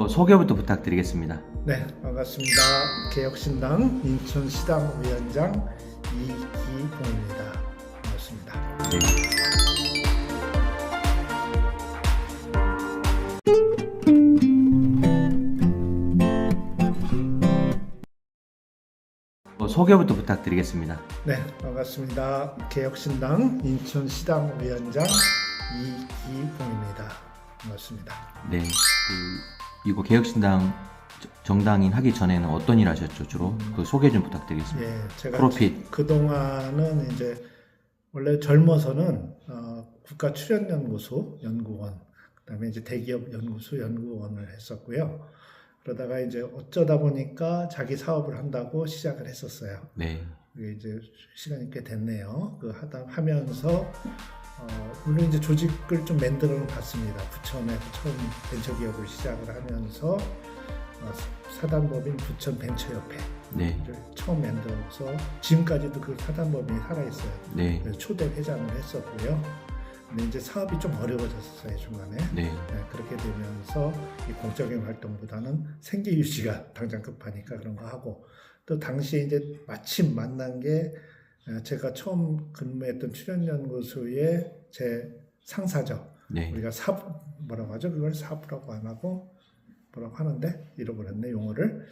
소개부터 부탁드리겠습니다. 네, 반갑습니다. 개혁신당 인천시당 위원장 이기봉입니다. 반갑습니다. 네. 소개부터 부탁드리겠습니다. 네, 반갑습니다. 개혁신당 인천시당 위원장 이기봉입니다. 반갑습니다. 네. 이거 개혁신당 정당인 하기 전에는 어떤 일 하셨죠? 주로 그 소개 좀 부탁드리겠습니다. 예, 제가 프로핏. 그동안은 이제 원래 젊어서는 국가출연연구소 연구원, 그다음에 이제 대기업 연구소 연구원을 했었고요. 그러다가 이제 어쩌다 보니까 자기 사업을 한다고 시작을 했었어요. 네. 그게 이제 시간이 꽤 됐네요. 하면서 물론 이제 조직을 좀 만들어 봤습니다. 부천에서 처음 벤처기업을 시작을 하면서 사단법인 부천 벤처협회를 네. 처음 만들어서 지금까지도 그 사단법인이 살아있어요. 네. 그래서 초대 회장을 했었고요. 근데 이제 사업이 좀 어려워졌어요, 중간에. 네. 그렇게 되면서 이 공적인 활동보다는 생계 유지가 당장 급하니까 그런 거 하고, 또 당시에 이제 마침 만난 게 제가 처음 근무했던 출연연구소의 제 상사죠. 네. 우리가 뭐라고 하죠? 그걸 사부라고 안 하고 뭐라고 하는데 잃어버렸네 용어를.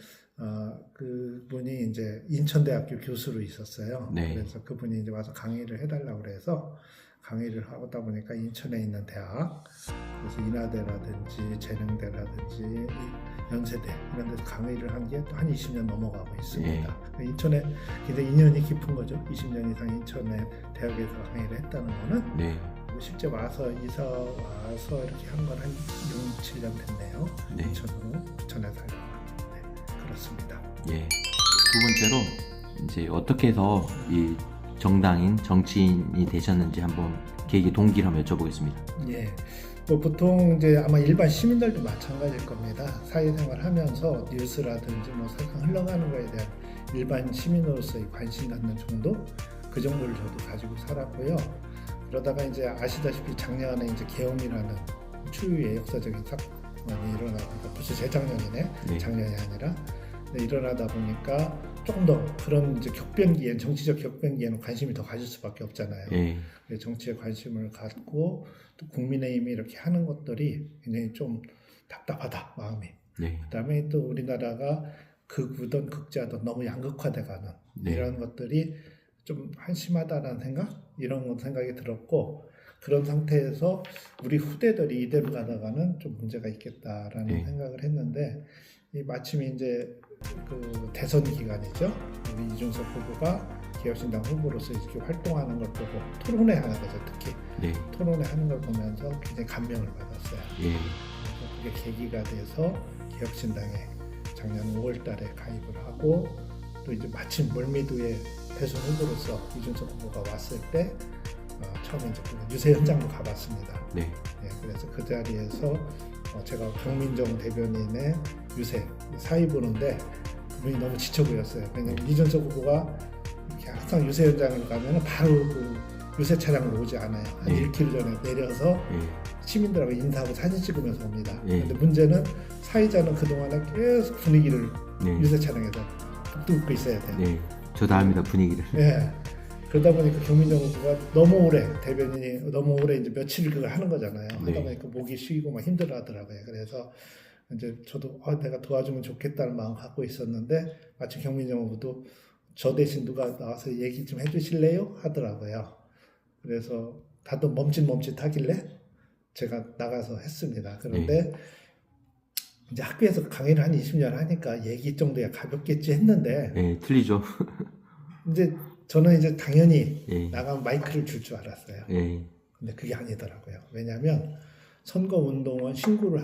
그분이 이제 인천대학교 교수로 있었어요. 네. 그래서 그분이 이제 와서 강의를 해달라고 그래서 강의를 하다 보니까 인천에 있는 대학, 그래서 인하대라든지 재능대라든지 연세대 이런 데서 강의를 한 게 또 한 20년 넘어가고 있습니다. 인천에 굉장히 인연이 깊은 거죠. 20년 이상 인천에 대학에서 강의를 했다는 거는. 네. 실제 이사 와서 이렇게 한 건 한 6, 7년 됐네요. 네. 인천으로 부천에 살고. 네, 그렇습니다. 예. 두 번째로 이제 어떻게 해서 이 정당인 정치인이 되셨는지 한번 계기 동기를 한번 여쭤보겠습니다. 예. 뭐 보통 이제 아마 일반 시민들도 마찬가지일 겁니다. 사회생활 하면서 뉴스라든지 뭐 세상 흘러가는 거에 대한 일반 시민으로서의 관심 갖는 정도? 그 정도를 저도 가지고 살았고요. 그러다가 이제 아시다시피 작년에 이제 계엄이라는 추후의 역사적인 사건이 일어나니까 벌써 재작년이네. 네. 작년이 아니라. 일어나다 보니까 조금 더 그런 이제 격변기엔, 정치적 격변기에는 관심이 더 가질 수밖에 없잖아요. 예. 정치에 관심을 갖고 또 국민의힘이 이렇게 하는 것들이 굉장히 좀 답답하다, 마음이. 네. 그다음에 또 우리나라가 극우든 극자든 너무 양극화돼가는 네. 이런 것들이 좀 한심하다라는 이런 생각이 들었고, 그런 상태에서 우리 후대들이 이대로 가다가는 좀 문제가 있겠다라는 네. 생각을 했는데, 마침 이제 그 대선 기간이죠. 우리 이준석 후보가 개혁신당 후보로서 이렇게 활동하는 걸 보고 토론회 하는 거죠, 특히. 네. 토론회 하는 걸 보면서 굉장히 감명을 받았어요. 예. 그래서 그게 계기가 돼서 개혁신당에 작년 5월달에 가입을 하고, 또 이제 마침 멀미도의 대선 후보로서 이준석 후보가 왔을 때 처음에 이제 유세 현장도 가봤습니다. 네. 그래서 그 자리에서 제가 강민정 대변인의 유세 사의 보는데 그분이 너무 지쳐 보였어요. 왜냐하면 이준석 후보가 이렇게 항상 유세 현장을 가면 바로 그 유세 차량으로 오지 않아요. 한 1km 전에 내려서 시민들하고 인사하고 사진 찍으면서 옵니다. 그런데 문제는 사회자는 그동안에 계속 분위기를 유세 차량에서 북돋고 있어야 돼요. 네. 저도 압니다, 분위기를. 예. 그러다 보니까 경민정 후보가 너무 오래, 대변인이 너무 오래 이제 며칠을 그걸 하는 거잖아요. 네. 하다 보니까 목이 쉬고 막 힘들어 하더라고요. 그래서 이제 저도 내가 도와주면 좋겠다는 마음 갖고 있었는데, 마침 경민정 후보도 저 대신 누가 나와서 얘기 좀 해주실래요? 하더라고요. 그래서 다들 멈칫멈칫 하길래 제가 나가서 했습니다. 그런데 이제 학교에서 강의를 한 20년 하니까 얘기 정도야 가볍겠지 했는데, 네, 틀리죠. 이제 저는 이제 당연히 예. 나가면 마이크를 줄 줄 알았어요. 예. 근데 그게 아니더라고요. 왜냐하면 선거운동원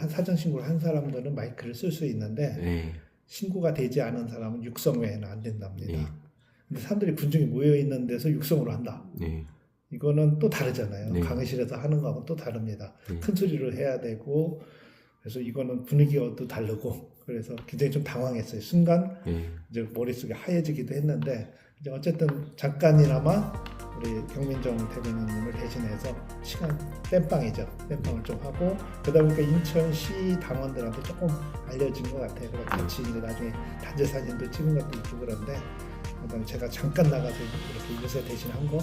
사전 신고를 한 사람들은 마이크를 쓸 수 있는데, 예. 신고가 되지 않은 사람은 육성 외에는 안 된답니다. 예. 근데 사람들이 군중이 모여 있는 데서 육성으로 한다. 예. 이거는 또 다르잖아요. 네. 강의실에서 하는 거하고는 또 다릅니다. 네. 큰 소리로 해야 되고, 그래서 이거는 분위기가 또 다르고, 그래서 굉장히 좀 당황했어요. 순간 이제 머릿속이 하얘지기도 했는데, 이제 어쨌든 잠깐이나마 우리 경민정 대변인님을 대신해서 시간 땜빵이죠. 땜빵을 좀 하고 그러다 보니까 인천시 당원들한테 조금 알려진 것 같아요. 그래서 같이 이제 나중에 단체 사진도 찍은 것도 있고 그런데 그다음에 제가 잠깐 나가서 이렇게 유세 대신한 거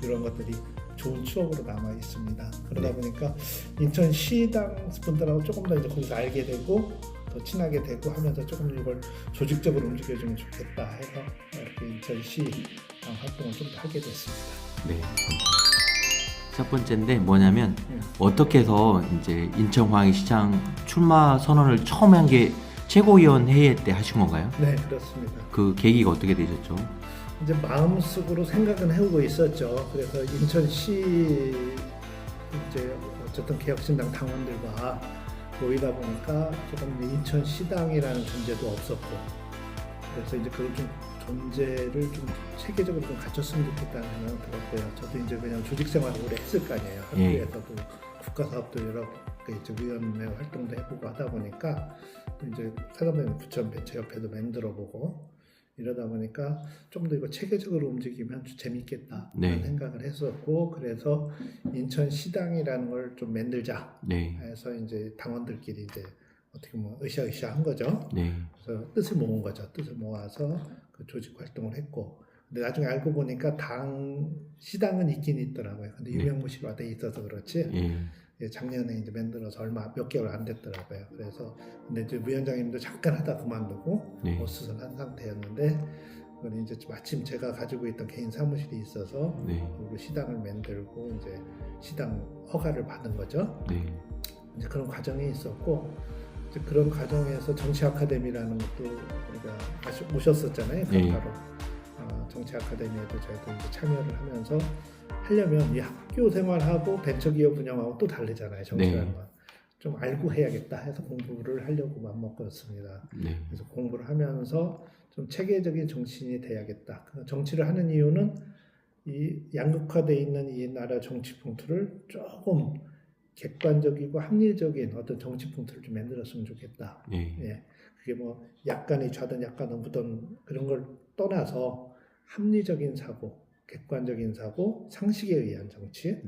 이런 것들이 좋은 추억으로 남아 있습니다. 그러다 보니까 인천시당 분들하고 조금 더 이제 거기서 알게 되고 더 친하게 되고 하면서 조금 이걸 조직적으로 움직여주면 좋겠다 해서 이렇게 인천시 활동을 좀 더 하게 됐습니다. 네. 첫 번째인데 뭐냐면 어떻게 해서 이제 인천광역시장 출마 선언을 처음 한 게 최고위원 회의 때 하신 건가요? 네, 그렇습니다. 그 계기가 어떻게 되셨죠? 이제 마음속으로 생각은 해오고 있었죠. 그래서 인천시 이제 어쨌든 개혁신당 당원들과 모이다 보니까 조금 인천시당이라는 존재도 없었고, 그래서 이제 그걸 좀 존재를 좀 체계적으로 좀 갖췄으면 좋겠다는 생각이 들었고요. 저도 이제 그냥 조직 생활을 오래 했을 거 아니에요. 학교에서도 국가사업도 여러 개 이제 위원회 활동도 해보고 하다 보니까 또 이제 사람들은 부천벤처협회도 만들어보고 이러다 보니까 좀 더 이거 체계적으로 움직이면 재밌겠다 네. 생각을 했었고, 그래서 인천시당이라는 걸 좀 만들자 네. 해서 이제 당원들끼리 이제 어떻게 보면 으쌰으쌰 한 거죠. 네. 그래서 뜻을 모은 거죠. 뜻을 모아서 그 조직 활동을 했고, 근데 나중에 알고 보니까 시당은 있긴 있더라고요. 근데 유명무실화 돼 있어서 그렇지. 예, 작년에 이제 만들어서 얼마 몇 개월 안 됐더라고요. 그래서 근데 이제 위원장님도 잠깐 하다 그만두고 어수선한 상태였는데, 그걸 이제 마침 제가 가지고 있던 개인 사무실이 있어서 그리고 시당을 만들고 이제 시당 허가를 받은 거죠. 이제 그런 과정이 있었고, 이제 그런 과정에서 정치 아카데미라는 것도 우리가 오셨었잖아요. 평가로 정치 아카데미에도 저희도 이제 참여를 하면서 하려면 이 학교 생활하고 벤처기업 운영하고 또 다르잖아요. 정치라는 건. 좀 알고 해야겠다 해서 공부를 하려고 마음먹었습니다. 그래서 공부를 하면서 좀 체계적인 정치인이 돼야겠다. 정치를 하는 이유는 이 양극화되어 있는 이 나라 정치 풍토를 조금 객관적이고 합리적인 어떤 정치 풍토를 좀 만들었으면 좋겠다. 예. 그게 뭐 약간의 좌든 약간의 우든 그런 걸 떠나서 합리적인 사고, 객관적인 사고, 상식에 의한 정치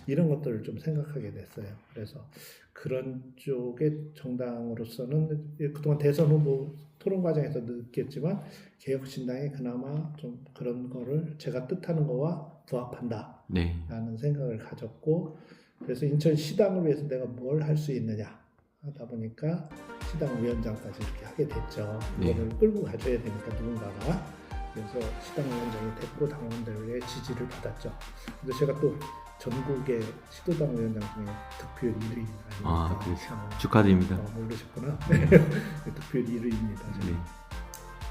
이런 것들을 좀 생각하게 됐어요. 그래서 그런 쪽의 정당으로서는 그동안 대선 후보 토론 과정에서 느꼈지만 개혁신당이 그나마 좀 그런 거를 제가 뜻하는 거와 부합한다라는 생각을 가졌고, 그래서 인천시당을 위해서 내가 뭘 할 수 있느냐 하다 보니까 시당 위원장까지 이렇게 하게 됐죠. 이거를 끌고 가줘야 되니까 누군가가. 그래서 시당 위원장이 됐고 당원들의 지지를 받았죠. 그래서 제가 또 전국의 시도당 위원장 중에 득표율 1위 아닙니까? 그렇죠. 축하드립니다. 모르셨구나. 득표율 1위입니다.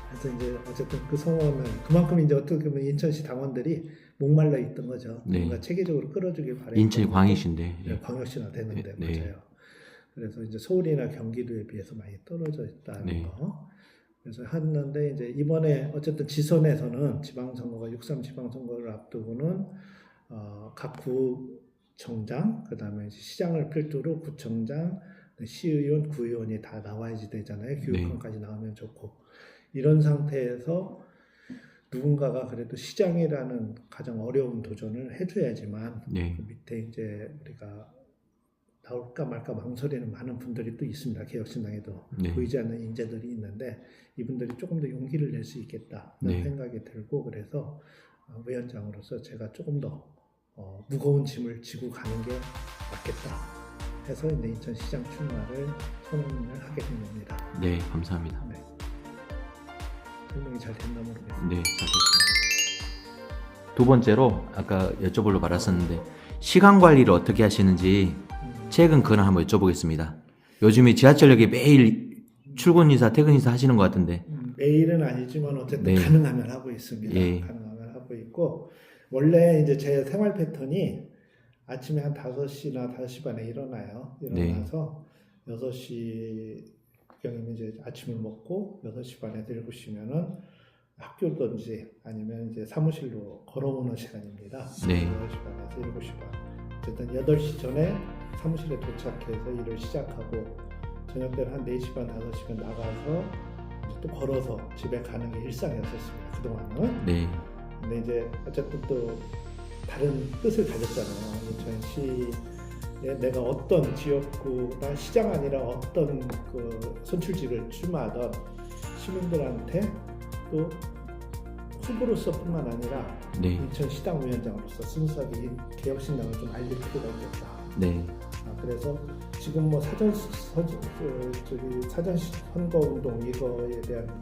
그래서 이제 어쨌든 그 성원은 그만큼 이제 어떻게 보면 인천시 당원들이 목말라 있던 거죠. 뭔가 체계적으로 끌어주길 바랬고. 인천이 광역시인데. 광역시나 되는데 맞아요. 그래서 이제 서울이나 경기도에 비해서 많이 떨어져 있다는 거. 그래서 했는데 이제 이번에 어쨌든 지선에서는 지방선거가 6.3 지방선거를 앞두고는 각 구청장, 그다음에 시장을 필두로 구청장, 시의원, 구의원이 다 나와야지 되잖아요. 교육감까지 나오면 좋고 이런 상태에서 누군가가 그래도 시장이라는 가장 어려운 도전을 해줘야지만 그 밑에 이제 우리가 나올까 말까 망설이는 많은 분들이 또 있습니다. 개혁신당에도 보이지 않는 인재들이 있는데 이분들이 조금 더 용기를 낼 수 있겠다는 생각이 들고, 그래서 위원장으로서 제가 조금 더 무거운 짐을 지고 가는 게 맞겠다 해서 이제 인천시장 출마를 선언을 하게 된 겁니다. 네, 감사합니다. 설명이 잘 됐나 모르겠습니다. 네, 잘 됐습니다. 두 번째로 아까 여쭤보려고 말았었는데 시간 관리를 어떻게 하시는지 최근 근황 한번 여쭤보겠습니다. 요즘에 지하철역에 매일 출근 인사, 퇴근 인사 하시는 것 같은데. 매일은 아니지만 어쨌든 가능하면 하고 있습니다. 가능하면 하고 있고, 원래 이제 제 생활 패턴이 아침에 한 5시나 5시 반에 일어나요. 일어나서 6시경이면 이제 아침을 먹고 6시 반에서 7시면은 학교든지 아니면 이제 사무실로 걸어오는 시간입니다. 6시 반에서 7시 반. 어쨌든 8시 전에 사무실에 도착해서 일을 시작하고 저녁 때는 한 4시 반, 5시간 나가서 이제 또 걸어서 집에 가는 게 일상이었었습니다. 그동안은. 근데 이제 어쨌든 또 다른 뜻을 가졌잖아요. 인천시에 내가 어떤 지역구나 시장 아니라 어떤 그 선출직을 출마하던 시민들한테 또 후보로서뿐만 아니라 네. 인천시당위원장으로서 순수하게 이 개혁신당을 좀 알릴 필요가 있겠다. 네. 그래서 지금 뭐 사전 선거운동 이거에 대한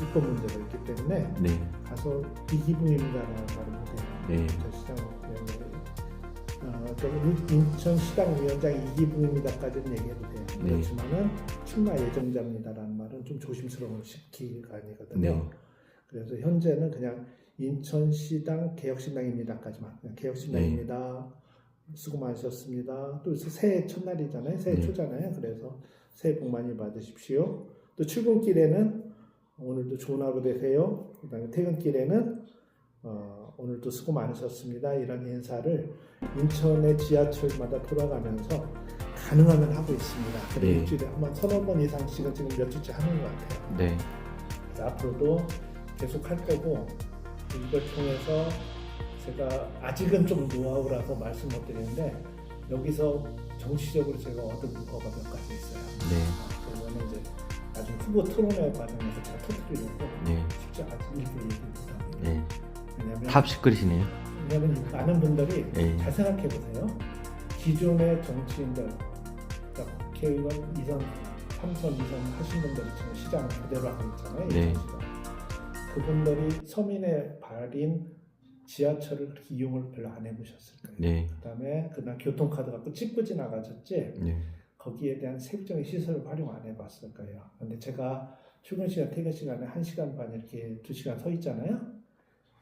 입법 문제가 있기 때문에 네. 가서 이기부입니다라는 말을 못해요. 네. 인천시당위원장 이기부입니다까지는 얘기해도 돼요. 네. 그렇지만은 출마 예정자입니다라는 말은 좀 조심스러운 시기가 아니거든요. 네. 그래서 현재는 그냥 인천시당 개혁신당입니다까지만 그냥 개혁신당입니다. 수고 많으셨습니다. 또 새해 첫날이잖아요. 새해 네. 초잖아요. 그래서 새해 복 많이 받으십시오. 또 출근길에는 오늘도 좋은 하루 되세요. 그다음에 퇴근길에는 오늘도 수고 많으셨습니다. 이런 인사를 인천의 지하철마다 돌아가면서 가능하면 하고 있습니다. 그래서 네. 일주일에 한번 서너 번 이상씩은 지금 몇 주째 하는 것 같아요. 네. 그래서 앞으로도 계속 할 거고 이걸 통해서 제가 아직은 좀 노하우라서 말씀 못 드리는데 여기서 정치적으로 제가 얻은 거가 몇 가지 있어요. 네. 그거는 이제 나중에 후보 토론회 과정에서 제가 터뜨리려고 네. 직접 아직 일부 얘기 못합니다. 네. 왜냐하면 탑시크릿이네요. 많은 분들이 네. 잘 생각해 보세요. 기존의 정치인들, 그러니까 국회의원 2선, 3선, 2선 하신 분들이 지금 시장 그대로 하고 있잖아요. 네. 그분들이 서민의 발인 지하철을 그렇게 이용을 별로 안 해보셨을 거예요. 네. 그다음에 그날 교통카드 갖고 찍고 지나가셨지 네. 거기에 대한 세부적인 시설을 활용 안 해봤을 거예요. 근데 제가 출근 시간, 퇴근 시간에 1시간 반 이렇게 2시간 서 있잖아요.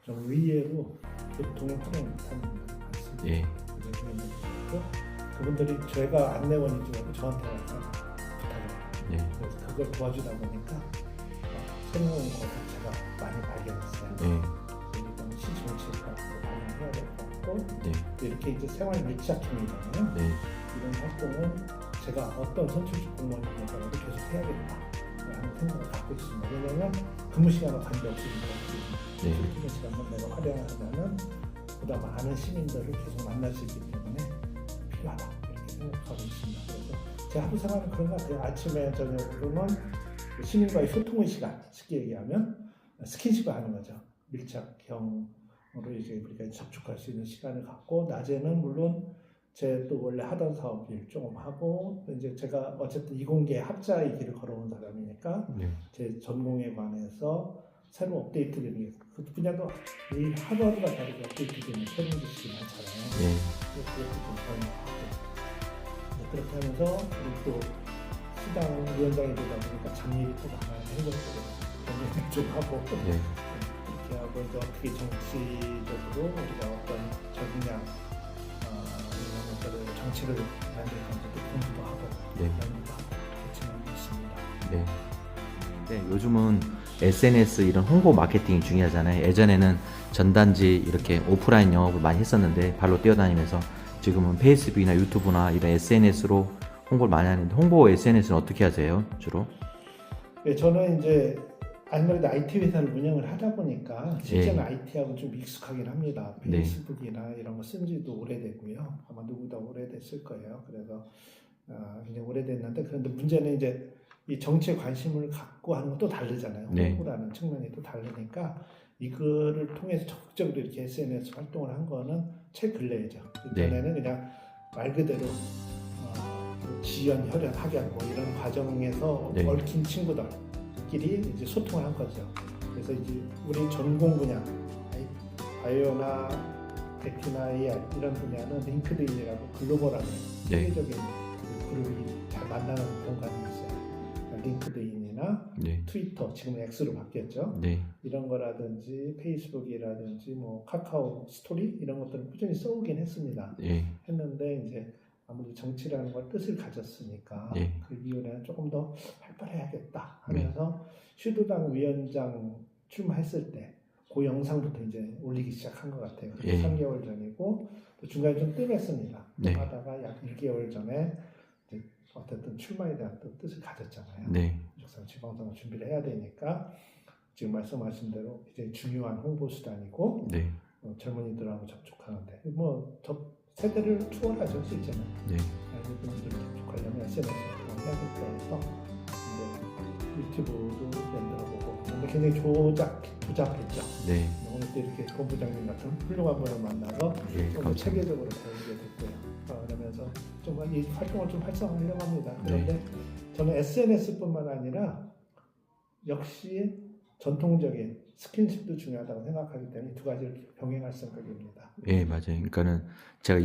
좀 의외로 교통을 활용 못하는 분들이 많습니다. 예. 그분들이 제가 안내원이지만 저한테 와서 부탁을 해요. 네. 그래서 그걸 도와주다 보니까 새로운 것을 제가 많이 발견했어요. 네. 이건 시정치가 많이 해야 될 것 같고 네. 이렇게 이제 생활 밀착형이잖아요. 네. 이런 활동은 제가 어떤 선출직 공무원이라도 계속 해야겠다라는 생각을 갖고 있습니다. 왜냐하면 근무 시간과 관계없이 네. 출퇴근 시간만 내가 활용하면은 보다 많은 시민들을 계속 만날 수 있기 때문에 필요하다 이렇게 생각하고 있습니다. 그래서 제 하루 생활은 그런 것 같아요. 아침에 저녁으로는 시민과의 소통의 시간, 쉽게 얘기하면 스킨십을 하는 거죠. 밀착형으로 이제 우리가 접촉할 수 있는 시간을 갖고 낮에는 물론 제 또 원래 하던 사업 일 조금 하고 이제 제가 어쨌든 이공계 학자의 길을 걸어온 사람이니까 네. 제 전공에 관해서 새로 업데이트되는 게 그 분야도 매일 하루하루가 다르게 업데이트되는 새로운 지식이 많잖아요. 네. 그것도 좀 배워보고 그렇게 하면서 우리 또 시당 위원장이 되다 보니까 잡일이 또 많아요. 행정적으로 정리를 좀 하고 네. 그렇게 하고 이제 어떻게 정치적으로 우리가 어떤 적응량 이런 것들을 정치를 만들 건지도 공부도 하고 네. 연구도 하고 그렇게 진행하고 있습니다. 네. 네. 요즘은 SNS 이런 홍보 마케팅이 중요하잖아요. 예전에는 전단지 이렇게 오프라인 영업을 많이 했었는데 발로 뛰어다니면서 지금은 페이스북이나 유튜브나 이런 SNS로 홍보를 많이 하는데 홍보 SNS는 어떻게 하세요? 주로? 네, 저는 이제 아무래도 IT 회사를 운영을 하다 보니까 실제는 예. IT하고 좀 익숙하긴 합니다. 네. 페이스북이나 이런 거 쓴 지도 오래되고요. 아마 누구보다 오래됐을 거예요. 그래서 굉장히 오래됐는데 그런데 문제는 이제 이 정치에 관심을 갖고 하는 건 또 다르잖아요. 네. 홍보라는 측면이 또 다르니까 이거를 통해서 적극적으로 이렇게 SNS 활동을 한 거는 최근래죠. 네. 전에는 그냥 말 그대로 지연, 혈연, 학연 뭐 이런 과정에서 네. 얽힌 친구들끼리 이제 소통을 한 거죠. 그래서 이제 우리 전공 분야 바이오나 액티나 AI 이런 분야는 링크드인이라고 글로벌하게 네. 세계적인 그룹이 잘 만나는 공간이 있어요. 링크드인이나 네. 트위터, 지금 X로 바뀌었죠. 네. 이런 거라든지 페이스북이라든지 뭐 카카오 스토리 이런 것들은 꾸준히 써오긴 했습니다. 네. 했는데 이제 아무래도 정치라는 걸 뜻을 가졌으니까 네. 그 이후에는 조금 더 활발해야겠다 하면서 슈도당 위원장 출마했을 때 그 영상부터 이제 올리기 시작한 것 같아요. 예. 3개월 전이고 또 중간에 좀 뜸했습니다. 네. 하다가 약 1개월 전에 이제 어쨌든 출마에 대한 또 뜻을 가졌잖아요. 네. 지방선거 준비를 해야 되니까 지금 말씀하신 대로 이제 중요한 홍보 수단이고 네. 젊은이들하고 접촉하는데 뭐 세대를 초월하죠 실제는. 네. 이분들 접촉하려면 SNS를 해야 될까 해서 이제 유튜브도 만들어보고 근데 굉장히 조잡했죠. 네. 오늘 또 이렇게 본부장님 같은 훌륭한 분을 만나서 예, 좀 감사합니다. 체계적으로 배우게 됐고요. 그러면서 좀 이 활동을 좀 활성화하려고 합니다. 그런데 네. 저는 SNS뿐만 아니라 역시 전통적인 스킨십도 중요하다고 생각하기 때문에 두 가지를 병행할 생각입니다. 예, 맞아요. 그러니까는 제가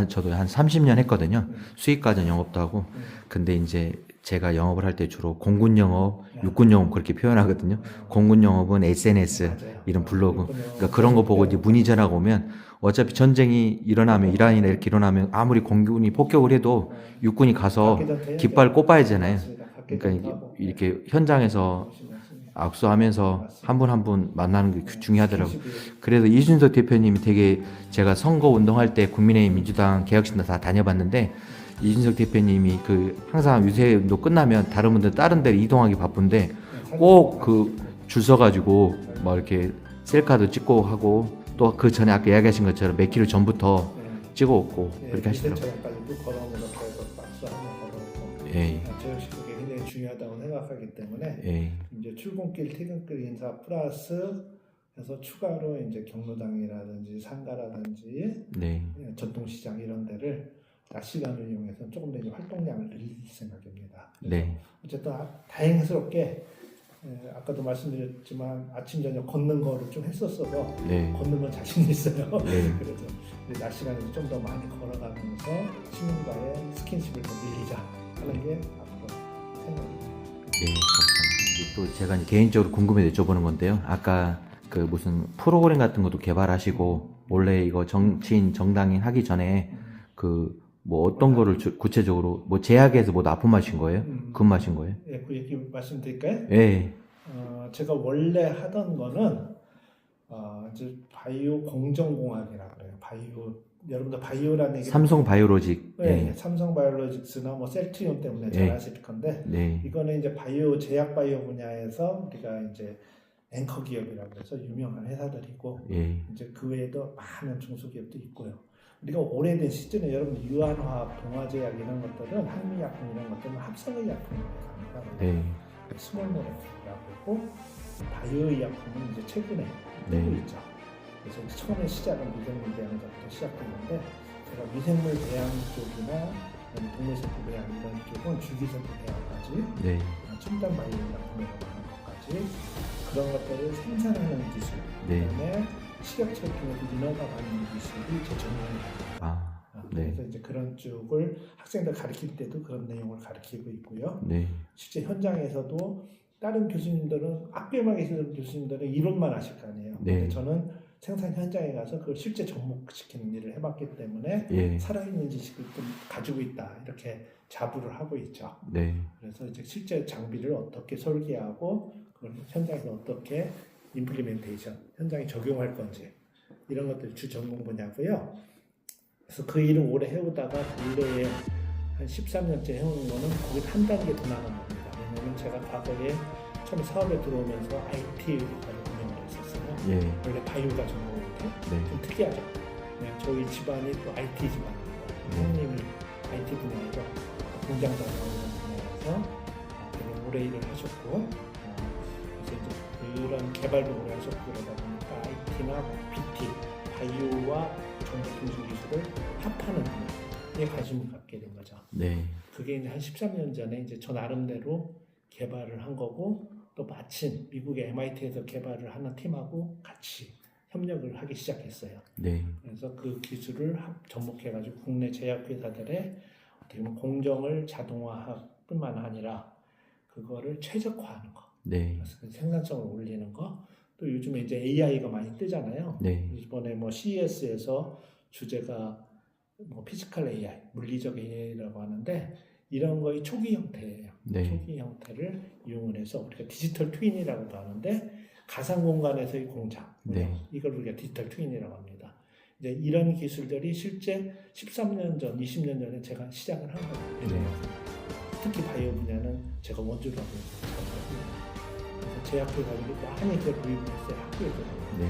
저도 한 30년 했거든요. 수익과정 영업도 하고. 근데 이제 제가 영업을 할 때 주로 공군 영업, 육군 영업 그렇게 표현하거든요. 공군 영업은 SNS, 맞아요. 이런 블로그. 그렇군요. 그러니까 그런 거 보고 이제 문의 전화가 오면 어차피 전쟁이 일어나면, 이란이나 이렇게 일어나면 아무리 공군이 폭격을 해도 육군이 가서 갖기 전에 깃발 꼽아야 하잖아요. 맞습니다. 갖기 그러니까 전에 하고. 이렇게 현장에서 맞습니다. 악수하면서 한 분 한 분 만나는 게 중요하더라고요. 스킨십이 그래서 이준석 대표님이 되게, 제가 선거 운동할 때 국민의힘, 민주당, 개혁신당 다 다녀봤는데 이준석 대표님이 항상 유세운동 끝나면 다른 분들 다른 데로 이동하기 바쁜데 꼭 줄 서가지고 막 이렇게 셀카도 찍고 하고, 또 그 전에 아까 이야기하신 것처럼 몇 킬로 전부터 찍어오고 그렇게 하시더라고요. 미세처럼까지도 걸어오면서 계속 박수하며 걸어오고 예, 저 역시 그게 굉장히 중요하다고 생각하기 때문에 예, 이제 출근길, 퇴근길 인사 플러스 해서 추가로 이제 경로당이라든지 상가라든지 네, 전통시장 이런 데를 낮 시간을 이용해서 조금 더 이제 활동량을 늘릴 생각입니다. 네, 어쨌든 다행스럽게 아까도 말씀드렸지만 아침 저녁 걷는 거를 좀 했었어서 네, 걷는 건 자신 있어요. 네. 그래서 이제 낮 시간에 좀 더 많이 걸어가면서 시민과의 스킨십을 더 늘리자 하는 게 앞으로 생각입니다. 네, 감사합니다. 이제 또 제가 이제 개인적으로 궁금해서 여쭤보는 건데요. 아까 무슨 프로그램 같은 것도 개발하시고, 원래 이거 정치인, 정당인 하기 전에 뭐 어떤 거를 구체적으로 뭐 제약에서 뭐 납품하신 거예요? 근무하신 거예요? 예, 그 얘기 말씀드릴까요? 예, 제가 원래 하던 거는 이제 바이오 공정공학이라고 그래요. 바이오 여러분들 바이오라는 얘기 삼성 바이오로직. 네, 예, 삼성 바이오로직스나 뭐 셀트리온 때문에 잘 아실 건데 네, 이거는 이제 바이오 제약 바이오 분야에서 우리가 이제 앵커 기업이라고 해서 유명한 회사들이고 예, 이제 그 외에도 많은 중소기업도 있고요. 우리가 오래된 시즌에 여러분 유한화학, 동화제약 이런 것들은 한미약품 이런 것들은 합성의약품으로 갑니다. 네, 스몰모레이라고 하고 바이오의약품은 이제 최근에 네. 뜨고 있죠. 그래서 이제 처음에 시작은 미생물 배양부터 시작했는데 제가 미생물 배양 쪽이나 동물세포 배양 이런 쪽은 줄기세포 배양까지 네, 첨단 바이오의약품이라고 하는 것까지 그런 것들을 생산하는 기술, 네. 그다음에 식약처를 통해서 인허가 받는 기술이 제 전공입니다. 아, 네, 그래서 이제 그런 쪽을 학생들 가르칠 때도 그런 내용을 가르치고 있고요. 네, 실제 현장에서도 다른 교수님들은 학교에만 계시는 교수님들은 이론만 하실 거 아니에요. 네. 근데 저는 생산 현장에 가서 그걸 실제 접목시키는 일을 해봤기 때문에 예, 살아있는 지식을 좀 가지고 있다 이렇게 자부를 하고 있죠. 네, 그래서 이제 실제 장비를 어떻게 설계하고 그걸 현장에서 어떻게 임플리멘테이션, 현장에 적용할 건지 이런 것들이 주 전공 분야고요. 그래서 그 일을 오래 해오다가 근래에 한 13년째 해오는 거는 거기 한 단계 더 나간 겁니다. 왜냐면 제가 과거에 처음에 사업에 들어오면서 IT를 운영을 했었어요. 예, 원래 바이오가 전공인데 네, 좀 특이하죠. 저희 집안이 또 IT 집안입니다. 부모님이 IT 분야에서 공장 장관 이런 분야에서 되게 오래 일을 하셨고 그래서 이제 그런 개발도 오래 하셨고 그러다 보니까 IT나 BT, 바이오와 정보 통신 기술을 합하는 분야에 관심을 갖게 된 거죠. 네, 그게 이제 한 13년 전에 이제 저 나름대로 개발을 한 거고 또 마침 미국의 MIT에서 개발을 하는 팀하고 같이 협력을 하기 시작했어요. 네, 그래서 그 기술을 접목해가지고 국내 제약회사들의 어떻게 보면 공정을 자동화뿐만 아니라 그거를 최적화하는 거, 네, 그래서 그 생산성을 올리는 거. 또 요즘에 이제 AI가 많이 뜨잖아요. 네, 이번에 뭐 CES에서 주제가 뭐 피지컬 AI, 물리적 AI라고 하는데 이런 거의 초기 형태예요. 네. 초기 형태를 이용을 해서 우리가 디지털 트윈이라고도 하는데 가상 공간에서의 공장, 네. 이걸 우리가 디지털 트윈이라고 합니다. 이제 이런 기술들이 실제 13년 전, 20년 전에 제가 시작을 한 거예요. 네. 특히 바이오 분야는 제가 원주로 하고 있어요. 그래서 제약회사들이 많이 그걸 도입을 했어요. 학교에서. 네,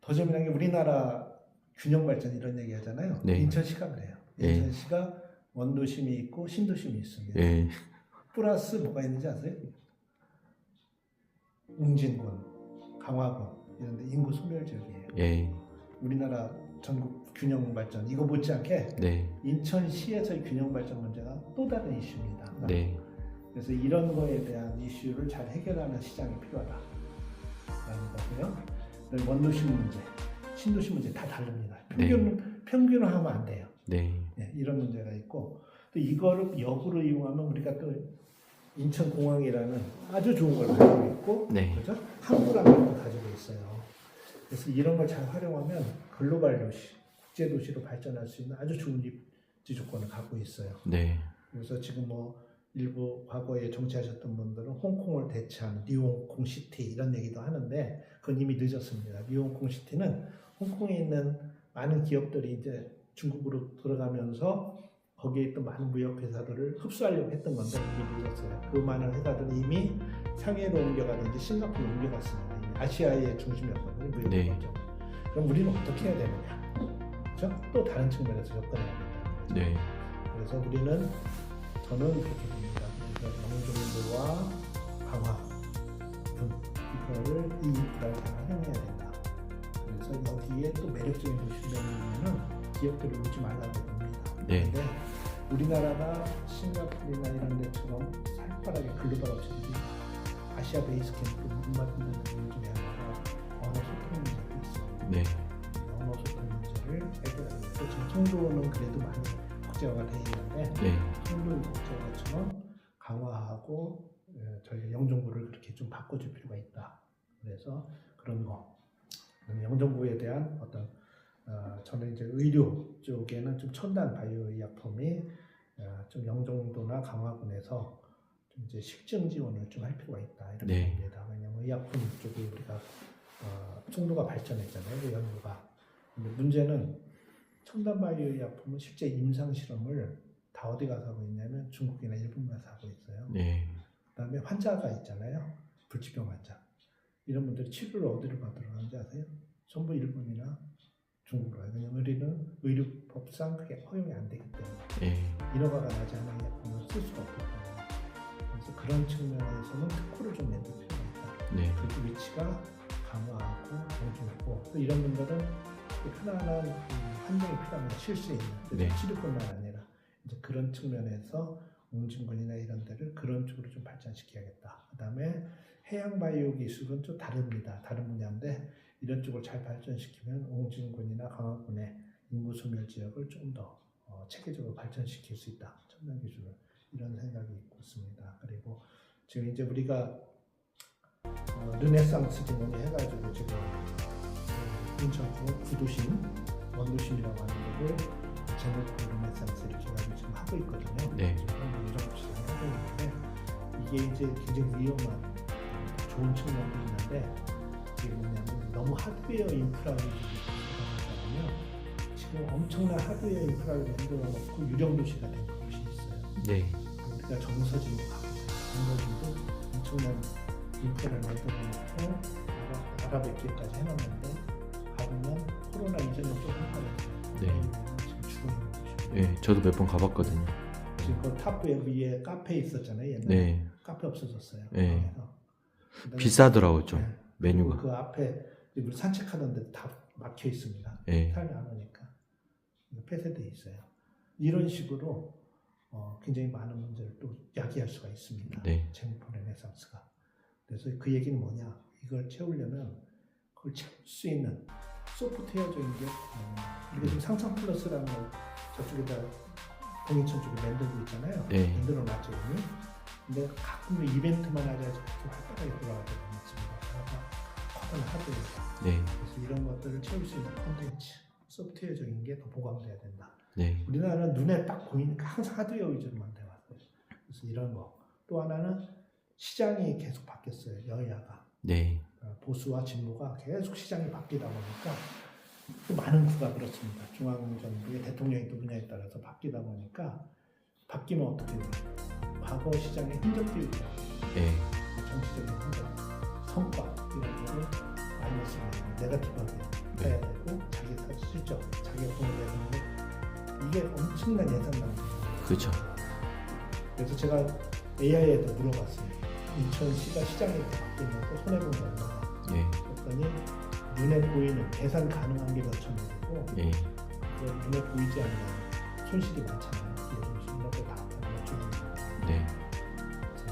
더 재미난 게 우리나라 균형 발전 이런 얘기 하잖아요. 네. 인천시가 그래요. 네. 인천시가 원도심이 있고 신도심이 있습니다. 예. 플러스 뭐가 있는지 아세요? 웅진군, 강화군 이런 데 인구 소멸 지역이에요. 예. 우리나라 전국 균형 발전 이거 못지않게 네. 인천시에서의 균형 발전 문제가 또 다른 이슈입니다. 네. 그래서 이런 거에 대한 이슈를 잘 해결하는 시장이 필요하다라는 거고요. 원도심 문제, 신도심 문제 다 다릅니다. 평균을 하면 안 돼요. 네. 네, 이런 문제가 있고 또 이거를 역으로 이용하면 우리가 또 인천공항이라는 아주 좋은 걸 가지고 있고 네. 그렇죠? 항구라는 것도 가지고 있어요. 그래서 이런 걸 잘 활용하면 글로벌 도시, 국제 도시로 발전할 수 있는 아주 좋은 입지 조건을 갖고 있어요. 네. 그래서 지금 뭐 일부 과거에 정치하셨던 분들은 홍콩을 대체하는 뉴홍콩 시티 이런 얘기도 하는데 그건 이미 늦었습니다. 뉴홍콩 시티는 홍콩에 있는 많은 기업들이 이제 중국으로 들어가면서 거기에 있던 많은 무역 회사들을 흡수하려고 했던 건데 이미 늦었어요. 그 많은 회사들은 이미 상해로 옮겨가든지 싱가포르로 옮겨갔습니다. 이미 아시아의 중심이었거든요. 무역 네. 거점. 그럼 우리는 어떻게 해야 되느냐? 그렇죠? 또 다른 측면에서 접근해야 된다는 거죠. 네. 그래서 우리는 저는 그렇게 봅니다. 그래서 영종도와 강화군 이거를 이 인프라를 잘 활용해야 된다. 그래서 여기에 또 매력적인 도시를 내면 기업들이 오지 말라고 봅니다. 네. 그런데 우리나라가 싱가포르나 이런 데처럼 살벌하게 글로벌 업체들이 아시아 베이스 캠프로 문받는 이유 중에 하나가 언어 소통 문제도 있어요. 네. 언어 소통 문제를 해결하고 있고 지금 청도는 그래도 많이 국제화가 되어 있는데 네. 청도 국제화처럼 강화하고 저희 영종구를 그렇게 좀 바꿔줄 필요가 있다. 그래서 그런 거 영종구에 대한 어떤 저는 이제 의료 쪽에는 좀 첨단 바이오 의약품이 좀 영종도나 강화군에서 좀 이제 식증 지원을 좀 할 필요가 있다 이렇게 네. 봅니다. 왜냐하면 의약품 쪽에 우리가 청도가 발전했잖아요, 그 연구가. 근데 문제는 첨단 바이오 의약품은 실제 임상 실험을 다 어디 가서 하고 있냐면 중국이나 일본 가서 하고 있어요. 네. 그다음에 환자가 있잖아요, 불치병 환자. 이런 분들이 치료를 어디로 받으러 가는지 아세요? 전부 일본이나 중국으로 가요. 왜냐면 우리는 의료법상 그게 허용이 안 되기 때문에 네. 인허가가 나지 않은 약품을 쓸 수가 없기 때문에 그래서 그런 측면에서는 특허를 좀 내줄 필요가 있다. 네. 그리고 위치가 강화하고 영주고 또 이런 분들은 편안한 환경이 필요하면 쉴 수 있는 네. 치료뿐만 아니라 이제 그런 측면에서 웅진군이나 이런 데를 그런 쪽으로 좀 발전시켜야겠다. 그다음에 해양 바이오 기술은 좀 다릅니다. 다른 분야인데 이런 쪽을 잘 발전시키면 웅진군이나 강화군의 인구 소멸 지역을 좀 더 체계적으로 발전시킬 수 있다. 첨단 기술을 이런 생각이 있습니다. 그리고 지금 이제 우리가 르네상스 기능이 해가지고 지금 인천구 구도심, 원도심이라고 하는 거를 제목도 르네상스 이렇게 해가지고 지금 하고 있거든요. 네. 지금 유정 씨가 하고 있는데 이게 이제 굉장히 위험한 좋은 측면도 있는데 이게 뭐냐면 너무 하드웨어 인프라를 들어가다 보면 지금 엄청난 하드웨어 인프라를 만들어 놓고 유령 도시가 된 곳이 있어요. 네. 우리가 정서진도 가고 정서진도 엄청난 인프라를 만들어 놓고 아랍에끼까지 해놨는데 가보면 코로나 이전에 좀 한판했어요. 네. 지금 죽어있는 곳이에요. 네. 저도 몇 번 가봤거든요. 지금 그 탑 위에 카페 있었잖아요. 옛날에 네. 카페 없어졌어요. 네. 그다음에 비싸더라고요, 좀. 네. 메뉴가. 그 앞에 우리 산책하는데 다 막혀 있습니다. 네. 사람이 안 오니까 폐쇄돼 있어요. 이런 식으로 굉장히 많은 문제를 또 야기할 수가 있습니다. 네. 제목포 르네상스가. 그래서 그 얘기는 뭐냐? 이걸 채우려면 그걸 채울 수 있는 소프트웨어적인 게 우리가 지금 상상 플러스라는 걸 저쪽에다 공인천 쪽에 만들고 있잖아요. 네. 만들어 놨죠 이미. 근데 가끔 이벤트만 하자 이렇게 활발하게 돌아가지 않습니다. 커다란 하드웨어. 네. 그래서 이런 것들을 채울 수 있는 콘텐츠, 소프트웨어적인 게 더 보강돼야 된다. 네. 우리나라는 눈에 딱 보이니까 항상 하드웨어 위주로만 돼 왔어요. 그래서 이런 거. 또 하나는 시장이 계속 바뀌었어요. 여야가. 네. 보수와 진보가 계속 시장이 바뀌다 보니까 또 많은 구가 그렇습니다. 중앙정부의 대통령이 또 분야에 따라서 바뀌다 보니까 바뀌면 어떻게 돼요? 과거 시장의 흔적들이 네. 정치적인 흔적, 성과 이런 거를 마이너스로 네거티브하게 이게 엄청난 예산 낭비. 그렇죠. 그래서 제가 AI에도 물어봤어요. 인천시가 시장에 바뀌면서 손해본 게 얼마나? 예. 그랬더니 눈에 보이는 계산 가능한 게 몇천 원이고 예. 그 눈에 보이지 않는 손실이 많잖아요. 요즘 이런 거다 맞추는 네.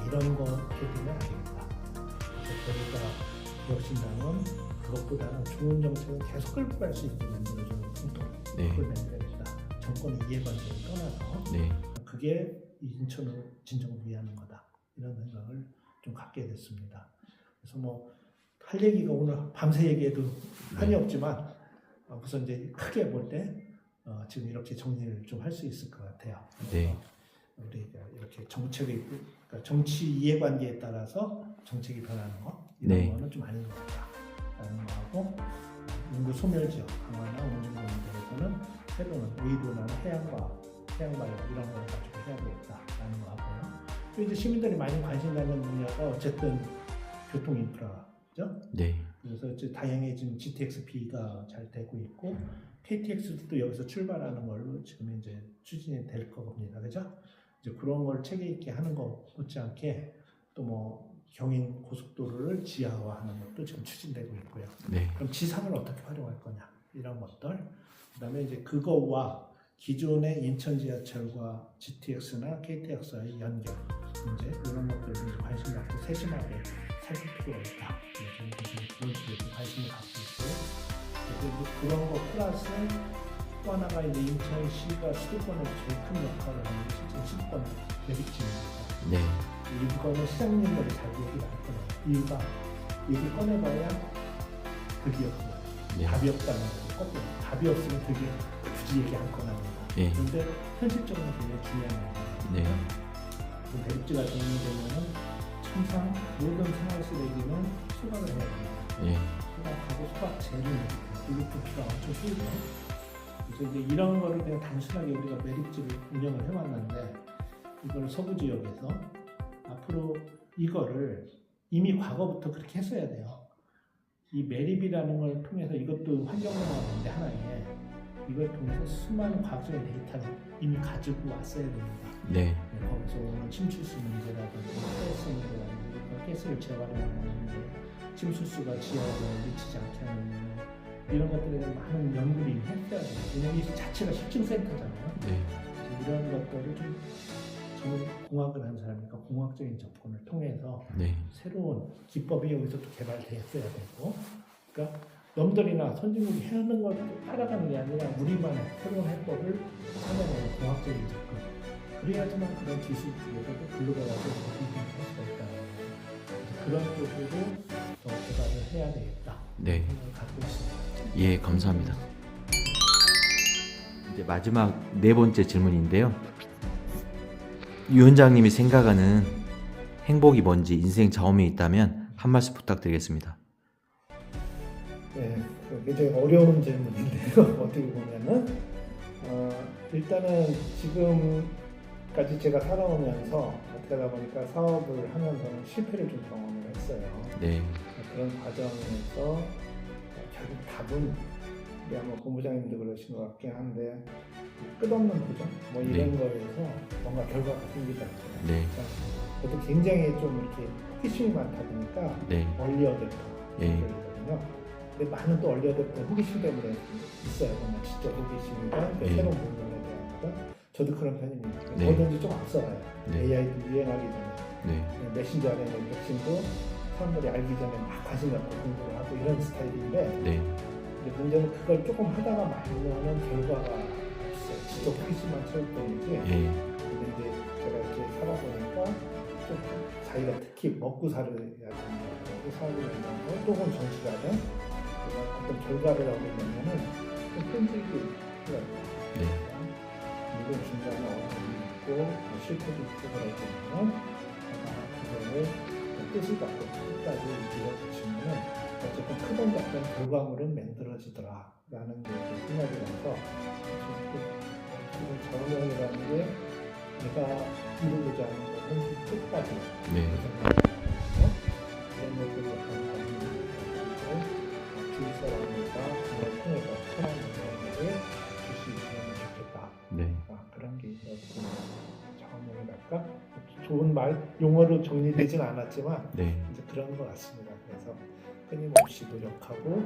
이런 거 이렇게 되면 안 되겠다. 그래서 저희가 기업신당은 그것보다는 좋은 정책을 계속 끌고 갈 수 있는 만들어주는 공통 네. 그걸 만들어야겠다. 정권의 이해관계를 떠나서 네. 그게 인천을 진정을 위하는 거다. 이런 생각을 좀 갖게 됐습니다. 그래서 뭐 할 얘기가 오늘 밤새 얘기해도 한이 없지만 우선 이제 크게 볼 때 지금 이렇게 정리를 좀 할 수 있을 것 같아요. 네. 우리가 이렇게 정책의 그러니까 정치 이해관계에 따라서 정책이 변하는 거 이런 네. 거는 좀 아닌 것 같다라는 거하고 인구 소멸 지역 강화나 원주민들에서는 새로운 의도나 해양과학, 해양마을 이런 걸 가지고 해야 되겠다라는 거 하고요. 또 이제 시민들이 많이 관심 갖는 분야가 어쨌든 교통 인프라죠. 네. 그래서 이제 다행히 지금 GTX-B가 잘 되고 있고 KTX도 여기서 출발하는 걸로 지금 이제 추진이 될 겁니다. 그죠? 이제 그런 걸 체계 있게 하는 거 못지않게 또 뭐 경인 고속도로를 지하화하는 것도 지금 추진되고 있고요. 네. 그럼 지상을 어떻게 활용할 거냐 이런 것들. 그다음에 이제 그거와 기존의 인천 지하철과 GTX나 KTX와의 연결 문제 이런 것들도 이제 관심 갖고 세심하게 살필 필요가 있다. 저는 그런 쪽에 좀 관심을 갖고 있고요. 그리고 그런 거 플러스 또 하나가 이제 인천시가 수도권에서 제일 큰 역할을 하는 게 실제 수도권 매립지입니다. 네. 이거는 시장님들이 잘 얘기를 안 꺼내요. 이유가 얘기 꺼내봐야 득이 없고요. 네. 답이 없다는 거고 답이 없으면 득이 굳이 얘기 안 꺼냅니다. 예. 그런데 현실적으로 굉장히 중요한 거예요. 네. 그 매립지가 정리되면은 항상 모든 생활 쓰레기는 수거를 해야 됩니다. 예. 수거하고 수거제를 이게 부피가 엄청 크죠. 그래서 이제 이런 거를 그냥 단순하게 우리가 매립지를 운영을 해왔는데 이걸 서부 지역에서 앞으로 이거를 이미 과거부터 그렇게 했어야 돼요. 이 매립이라는 걸 통해서 이것도 환경영화 문제 하나에 이걸 통해서 수많은 과학적인 데이터를 이미 가지고 왔어야 됩니다. 네. 거기서 오는 침출수 문제라든지 가스 문제라든지 가스를 재활용하는 문제, 침출수가 지하에 미치지 않게 하는 문제 이런 것들에 대한 많은 연구를 이미 했어야 돼요. 왜냐하면 이 자체가 실증센터잖아요. 네. 이런 것들을 좀 저는 공학을 한 사람이니까 공학적인 접근을 통해서 네. 새로운 기법이 여기서 또 개발되었어야 되고 그러니까 넘들이나 선진국이 해오는 걸 따라가는 게 아니라 우리만의 새로운 해법을 찾아내는 공학적인 접근 그래야지만 그런 기술 쪽에서도 글로벌하게 인정할 수가 있다는 거예요. 그런 쪽으로 더 개발을 해야 되겠다 네. 생각을 갖고 있습니다. 예, 감사합니다. 이제 마지막 네 번째 질문인데요. 위원장님이 생각하는 행복이 뭔지 인생 자원이 있다면 한 말씀 부탁드리겠습니다. 네, 굉장히 어려운 질문인데요. 어떻게 보면은 일단은 지금까지 제가 살아오면서 어떻게 하다 보니까 사업을 하면서는 실패를 좀 경험을 했어요. 네. 그런 과정에서 결국 답은 우리 아마 본부장님도 그러신 것 같긴 한데 끝없는 도전 뭐 이런 거에서 뭔가 결과가 생기잖아요. 네. 저도 굉장히 좀 이렇게 호기심이 많다 보니까 네. 얼리 어댑터 예. 거든요. 근데 많은 또 얼리 어댑터 호기심 때문에 있어요. 정말 진짜 호기심이가 예. 새로운 부분에 대한 거. 저도 그런 편입니다. 네. 뭐든지 좀 앞서가요. 네. AI도 유행하기 전에 네. 메신저 안에 있는 백신도 사람들이 알기 전에 막 관심 갖고 공부를 하고 이런 스타일인데 네. 이제 문제는 그걸 조금 하다가 말면은 결과가 없어요. 진짜 호기심만 채울 뿐이지. 예. 근데 이제 제가 이렇게 살아보니까 좀 자기가 특히 먹고 살아야 되는 거, 먹고 살아야 되는 거, 또는 정치가든 어떤 결과를 얻으려면은 좀 끈질기 필요해요. 네. 물론 중간에 어려움이 있고 실패도 있고 그럴 때는 그거를 뜻을 갖고 끝까지 밀어붙이면은 어쨌든 크던 작던 결과물은 만들어지더라라는 게 생각이 나서 지금 저명이라는 게 내가 이루고자 하는 것은 끝까지 네. 그런 것들을 약간 가지고 주위 사람들과 그걸 통해서 편한 영향을 줄 수 있으면 좋겠다. 네. 좋은 말 용어로 정리되진 않았지만 네. 이제 그런 것 같습니다. 그래서 끊임없이 노력하고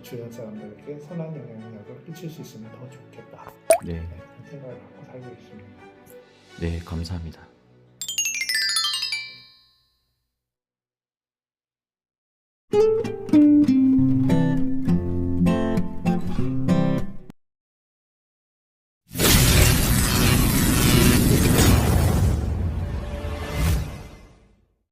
주변 사람들에게 선한 영향력을 끼칠 수 있으면 더 좋겠다. 네. 그런 생각을 갖고 살고 있습니다. 네, 감사합니다.